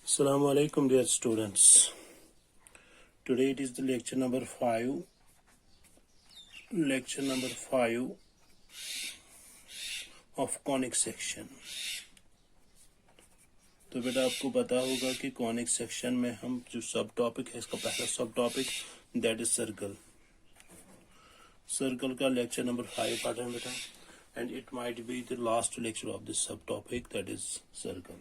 Assalamu alaikum dear students. Today it is the lecture number 5 of conic section. तो बेटा आपको पता होगा कि कॉनिक सेक्शन में हम जो सब टॉपिक है इसका पहला सब टॉपिक दैट इज सर्कल का लेक्चर नंबर 5 पार्ट है बेटा and it might be the last lecture of this सब टॉपिक दैट इज सर्कल.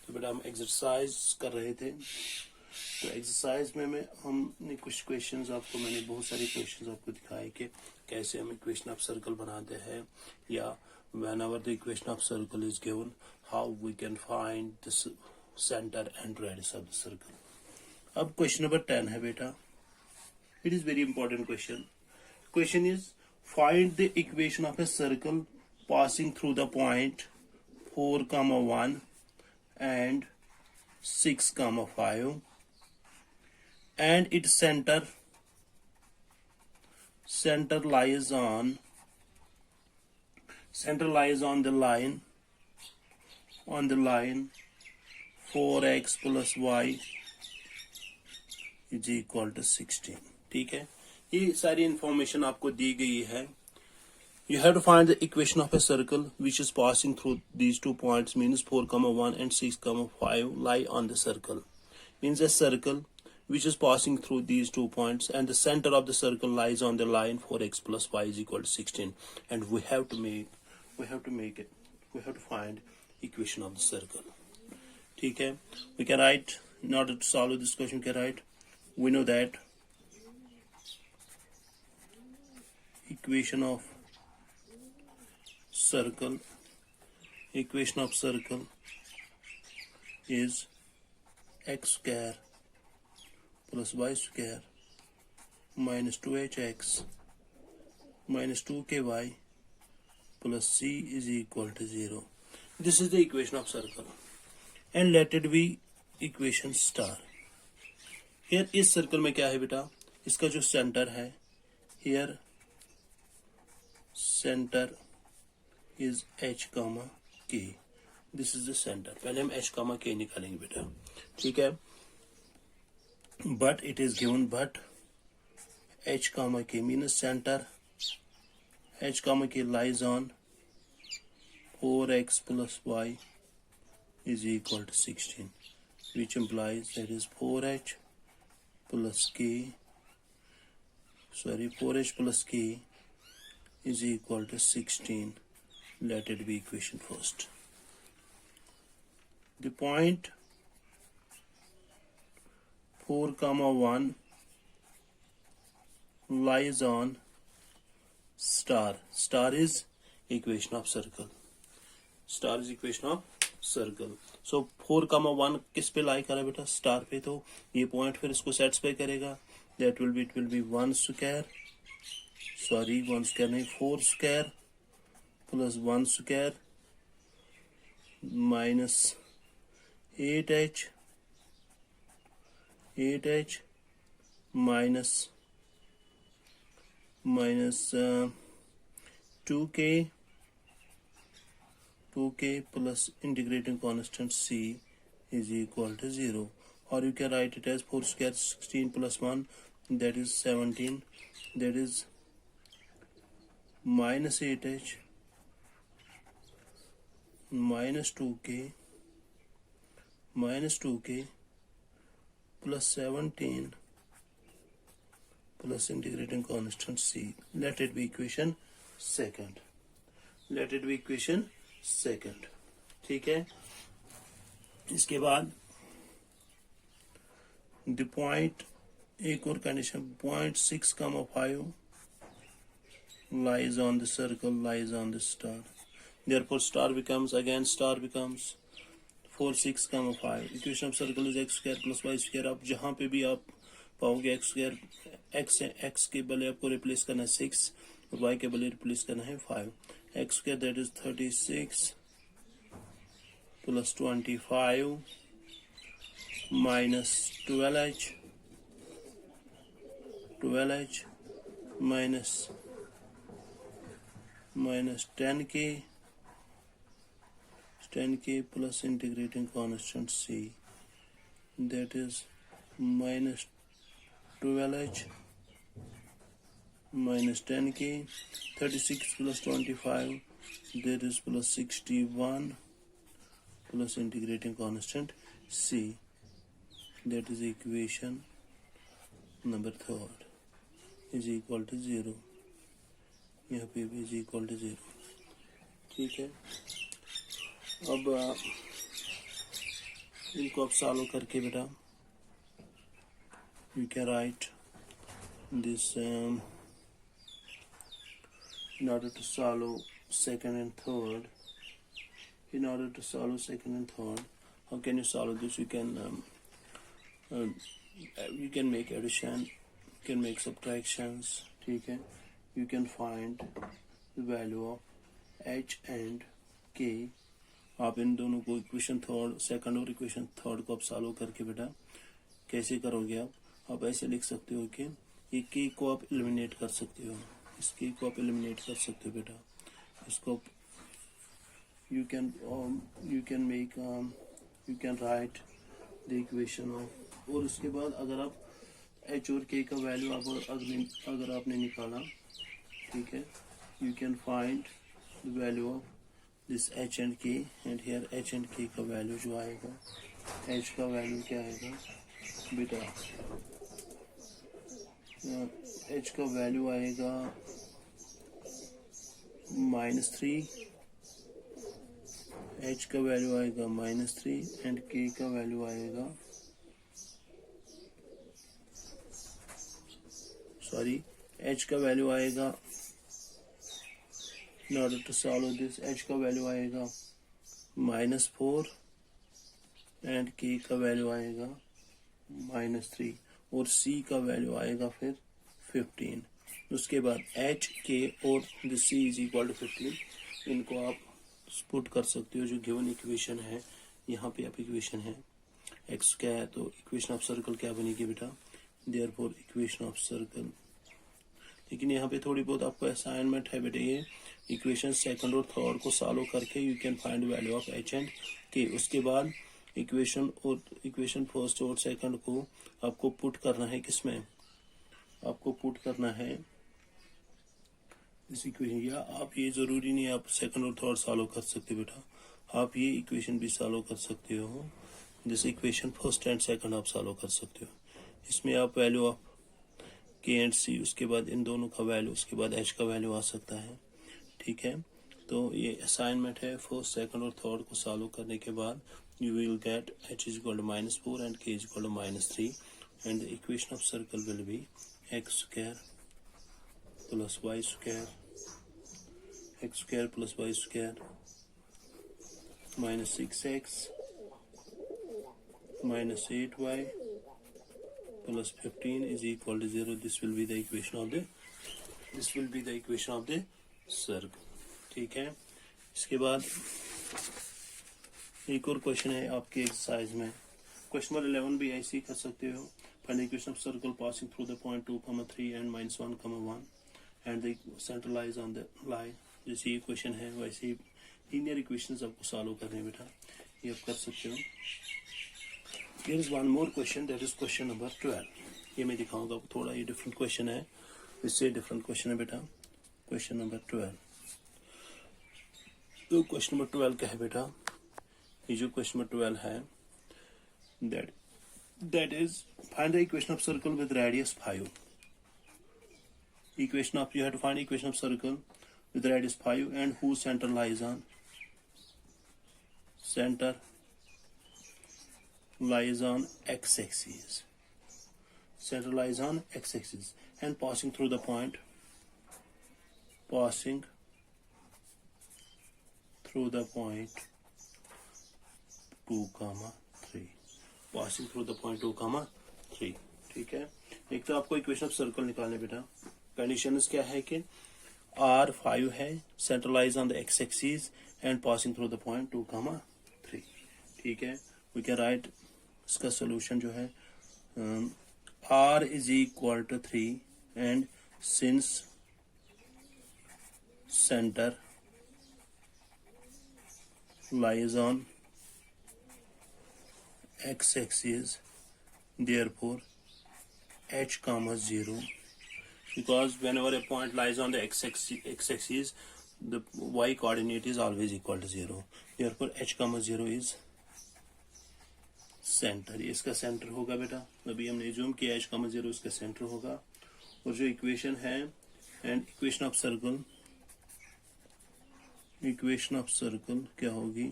तो बेटा हम एक्सरसाइज कर रहे थे. तो एक्सरसाइज में हमने कुछ क्वेश्चंस आपको मैंने बहुत सारे क्वेश्चंस आपको दिखाए कि कैसे हम इक्वेशन ऑफ सर्कल बनाते हैं या whenever the equation of circle is given how we can find the center and radius of the circle. अब क्वेश्चन नंबर 10 है बेटा. It is very important question. Question is find the equation of a circle passing through the point 4, 1 and 6, 5 and its center lies on the line 4x plus y is equal to 16. ठीक है, ये सारी information आपको दी गई है. You have to find the equation of a circle which is passing through these 2 points means 4, 1 and 6, 5 lie on the circle. Means a circle which is passing through these 2 points and the center of the circle lies on the line 4x plus y is equal to 16. And we have to find equation of the circle. ठीक है, we can write in order to solve this question. We can write, we know that equation of circle is x square plus y square minus 2hx minus 2ky plus c is equal to 0. This is the equation of circle and let it be equation star. Here इस circle में क्या है बेटा, इसका जो centre है here center is h, k. This is the center. पहले हम h, k निकालेंगे बेटा. ठीक है, but it is given but h, k means center h, k lies on 4x plus y is equal to 16, which implies that is 4h plus k is equal to 16. Let it be equation first. The point 4, 1 lies on star. Star is equation of circle. So 4, 1 किस पे लाई करा बेटा, star पे. तो ये point फिर इसको satisfy करेगा. That will be 1 square नहीं 4 square plus 1 square minus 8h minus 2k plus integrating constant c is equal to 0. Or you can write it as 4 square 16 plus 1 that is 17, that is minus 8h minus 2k plus 17 plus integrating constant c. Let it be equation second. ठीक है, इसके बाद the point, एक और condition, point 6, 5 lies on the circle, lies on the star. Therefore star becomes 4, 6, 5. Equation of circle is x square plus y square. अब जहाँ पे भी आप पाओगे x square, x के बले आपको रिप्लेस करना है 6 और y के बले रिप्लेस करना है 5. x square that is 36 plus 25 minus 12h minus 10k plus integrating constant c that is minus 12h minus 10k. 36 plus 25, that is plus 61 plus integrating constant c, that is equation number 3 is equal to 0. यहाँ पे भी is equal to 0. ठीक है, अब इनको आप solve करके बेटा you can write this in order to solve second and third. In order to solve second and third, how can you solve this? You can make addition, you can make subtractions. ठीक है, you can find the value of h and k. आप इन दोनों को equation third second और equation third को आप solve करके बेटा कैसे करोगे आप ऐसे लिख सकते हो कि ये k को आप एलिमिनेट कर सकते हो, इस k को आप एलिमिनेट कर सकते हो बेटा, इसको you can write the equation of, और उसके बाद अगर आप h और k का वैल्यू अगर आपने निकाला, ठीक है, you can find the value of this h and k, and here h and k का वैल्यू जो आएगा, h का वैल्यू क्या आएगा बेटा, h का वैल्यू आएगा -3, h का वैल्यू आएगा -3 एंड k का वैल्यू आएगा, सॉरी, h का वैल्यू आएगा, in order to solve this, h का वैल्यू आएगा -4 एंड k का वैल्यू आएगा -3 और c का वैल्यू आएगा फिर 15. उसके बाद h, k और c इज इक्वल टू 15, इनको आप पुट कर सकते हो जो गिवन इक्वेशन है, यहाँ पे आप इक्वेशन है x क्या है, तो इक्वेशन ऑफ सर्कल क्या बनेगी बेटा, देयरफॉर इक्वेशन ऑफ सर्कल. लेकिन यहाँ पे थोड़ी बहुत आपको असाइनमेंट है बेटे, ये इक्वेशन सेकंड और थर्ड को सॉल्व करके you can find value of h and k. उसके बाद इक्वेशन फर्स्ट और सेकंड को आपको पुट करना है, किसमें आपको पुट करना है इस इक्वेशन, या आप ये जरूरी नहीं आप सेकंड और थर्ड सॉल्व कर सकते बेटा, आप ये इक्वेशन भी सॉल्व कर सकते हो, जैसे इक्वेशन फर्स्ट एंड सेकंड आप सॉल्व कर सकते हो. इसमें आप वैल्यू ऑफ के एंड सी, उसके बाद इन दोनों का वैल्यू, उसके बाद एच का वैल्यू आ सकता है. ठीक है, तो ये असाइनमेंट है, फर्स्ट सेकंड और थर्ड को सॉल्व करने के बाद you will get h is equal to -4 and k is equal to -3, and the equation of circle will be x square plus y square, x square plus y square minus 6x minus 8y plus 15 is equal to 0. This will be the equation of the circle. ठीक है, इसके बाद एक और question है आपके exercise में, question number 11 भी ऐसे ही कर सकते हो. Find the equation of circle passing through the point 2, 3 and -1, 1 and the centre lies on the line. जैसे ये क्वेश्चन है वैसे ही लीनियर इक्वेशंस आपको सॉल्व करने बेटा, ये आप कर सकते हो. Here is one more question, that is question number 12. ये मैं दिखाऊंगा आपको, थोड़ा ये डिफरेंट क्वेश्चन है, इससे डिफरेंट क्वेश्चन है बेटा. क्वेश्चन नंबर 12, तो क्वेश्चन नंबर 12 क्या है बेटा, ये जो क्वेश्चन नंबर 12 है, that is find the equation of circle with radius 5. Equation of, you have to find equation of circle with radius 5 and whose center lies on x-axis. Center lies on x-axis and passing through the point 2, 3, passing through the point 2, 3. ठीक है, एक तो आपको equation of circle निकालने बेटा. Conditions क्या है कि r 5 है, centre lies on the x axis and passing through the point 2, 3. ठीक है, वी कैन राइट इसका सोल्यूशन जो है, r is equal to 3 and since centre lies on x-axis therefore h comma 0, because whenever a point lies on the x-axis the y coordinate is always equal to 0, therefore h comma 0 is centre, ये इसका centre होगा बेटा। अभी हमने zoom किया h comma 0 इसका centre होगा। और जो इक्वेशन है and equation of circle, equation of circle क्या होगी,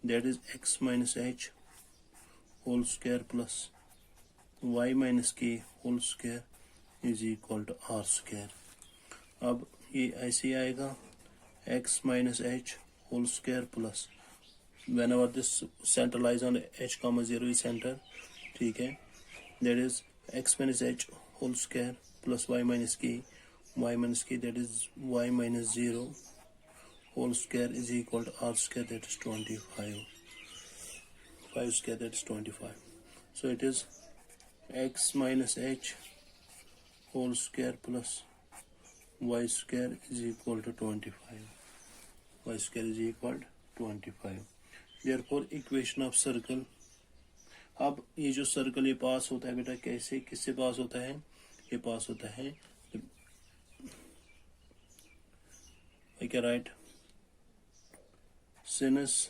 that is x minus H whole square plus y minus K whole square is equal to R square. अब ये ऐसे ही आएगा x minus H whole square plus whenever this center lies on h comma 0 is center, ठीक है, that is x minus h whole square plus y minus k that is y minus 0 whole square is equal to r square, that is 25, 5 square, that is 25. So it is x minus h whole square plus y square is equal to 25, y square is equal to 25. Therefore equation of circle, अब ये जो circle ये पास होता है बेटा कैसे, किससे पास होता है, ये पास होता है, I can write sinus,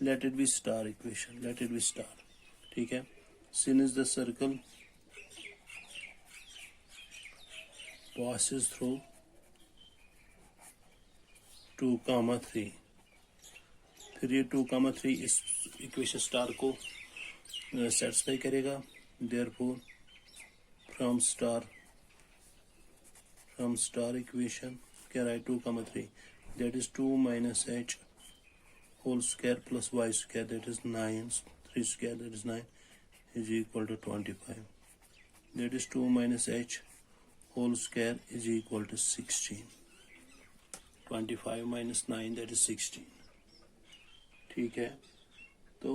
let it be star equation, let it be star, ठीक है, sinus the circle passes through 2, 3, फिर ये 2, 3 इस इक्वेशन स्टार को सेटिस्फाई करेगा। देयरफॉर फ्रॉम स्टार इक्वेशन क्या रहा है, 2, 3 that is 2 minus H whole square plus y square that is 9, 3 square that is 9 is equal to 25, that is 2 minus H whole square is equal to 16, 25 minus 9 that is 16, ठीक है। तो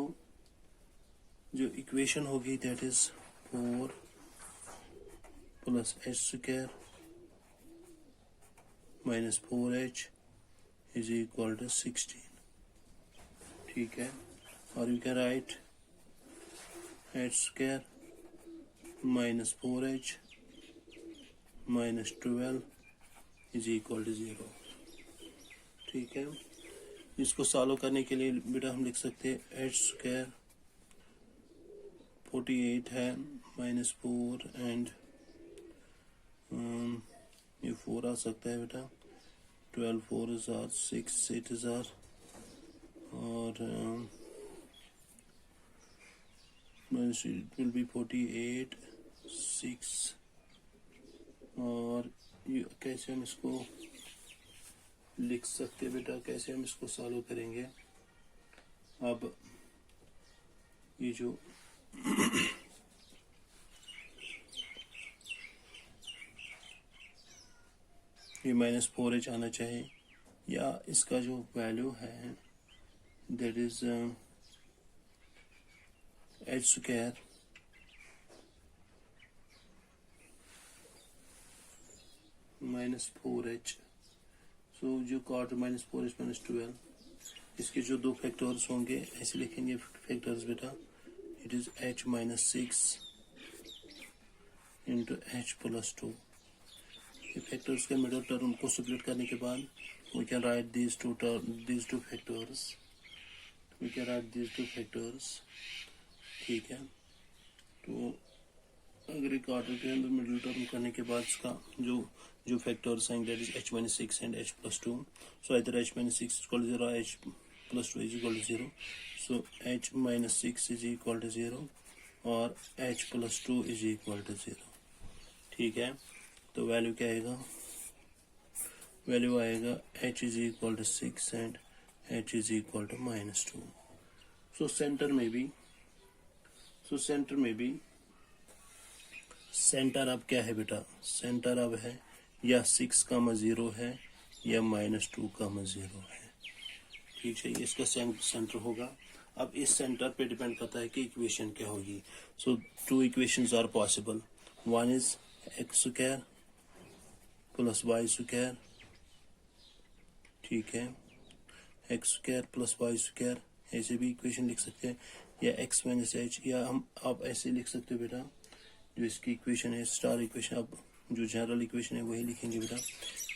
जो equation होगी that is 4 plus h square minus 4h is equal to 16, ठीक है। और you can write h square minus 4h minus 12 is equal to 0, ठीक है। इसको सॉल्व करने के लिए बेटा हम लिख सकते हैं एच स्क्वायर 48 है माइनस 4 एंड ये 4 आ सकता है बेटा, 12 4 is 6 8 is और it will be 48 6 और ये कैसे हम इसको लिख सकते हैं बेटा, कैसे हम इसको सॉल्व करेंगे। अब ये जो ये -4h आना चाहिए, या इसका जो वैल्यू है that is H square -4h, सो जो कॉट -4h -12, इसके जो दो फैक्टर्स होंगे ऐसे लिखेंगे फैक्टर्स बेटा, it is h minus 6 into h plus 2। ये फैक्टर्स के मिडिल टर्म को स्प्लिट करने के बाद we can write these two factors, we can write these two factors, ठीक है। तो अगर एक ऑर्डर के अंदर मिडिल टर्म करने के बाद इसका जो फैक्टर्स हैं that is h minus 6 and h plus 2, so इधर h minus 6 equal to 0, h plus 2 is equal to 0, so h minus 6 is equal to 0 और h plus 2 is equal to 0, ठीक है। तो वैल्यू क्या आएगा, वैल्यू आएगा h is equal to 6 and h is equal to -2। So centre में भी centre अब क्या है बेटा, सेंटर अब है या 6,0 है या -2,0 है, ठीक है, ये इसका सेंटर होगा। अब इस सेंटर पे डिपेंड करता है कि इक्वेशन क्या होगी। So 2 equations are possible, one is x square plus y square, ठीक है, x square plus y square ऐसे भी इक्वेशन लिख सकते हैं, या x माइनस एच, या आप ऐसे लिख सकते हो बेटा, जो इसकी इक्वेशन है स्टार इक्वेशन, आप जो जनरल इक्वेशन है वही लिखेंगे बेटा।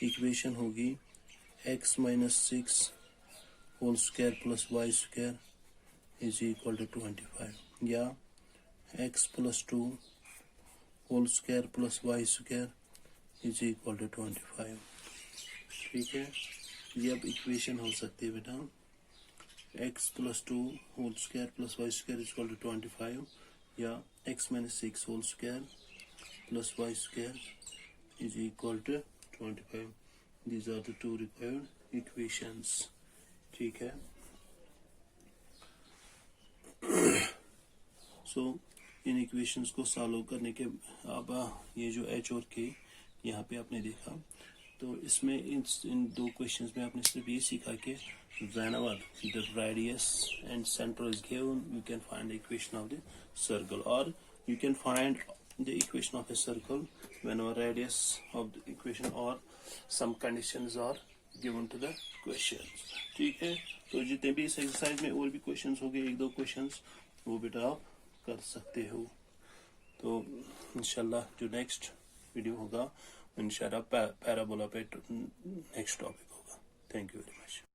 इक्वेशन होगी x minus 6 whole square plus y square is equal to 25, या x plus 2 whole square plus y square is equal to 25। ठीक है, ये अब इक्वेशन हो सकती है बेटा, x plus 2 whole square plus y square is equal to 25, या x minus 6 whole square plus y square is equal to 25. These are the two required equations. ठीक है, so इन इक्वेशंस को सॉल्व करने के अब ये जो h और k यहाँ पे आपने देखा, तो इसमें इन दो क्वेश्चंस में आपने सिर्फ ये सीखा कि whenever the radius and center is given, you can find the equation of the circle, or you can find the equation of a circle whenever radius of the equation or some conditions are given to the questions. ठीक है, तो जितने भी इस exercise में और भी questions हो गए, एक दो क्वेश्चंस, वो बेटा आप कर सकते हो। तो इंशाल्लाह जो नेक्स्ट वीडियो होगा इंशाल्लाह पैराबोला पे नेक्स्ट टॉपिक होगा। Thank you very much.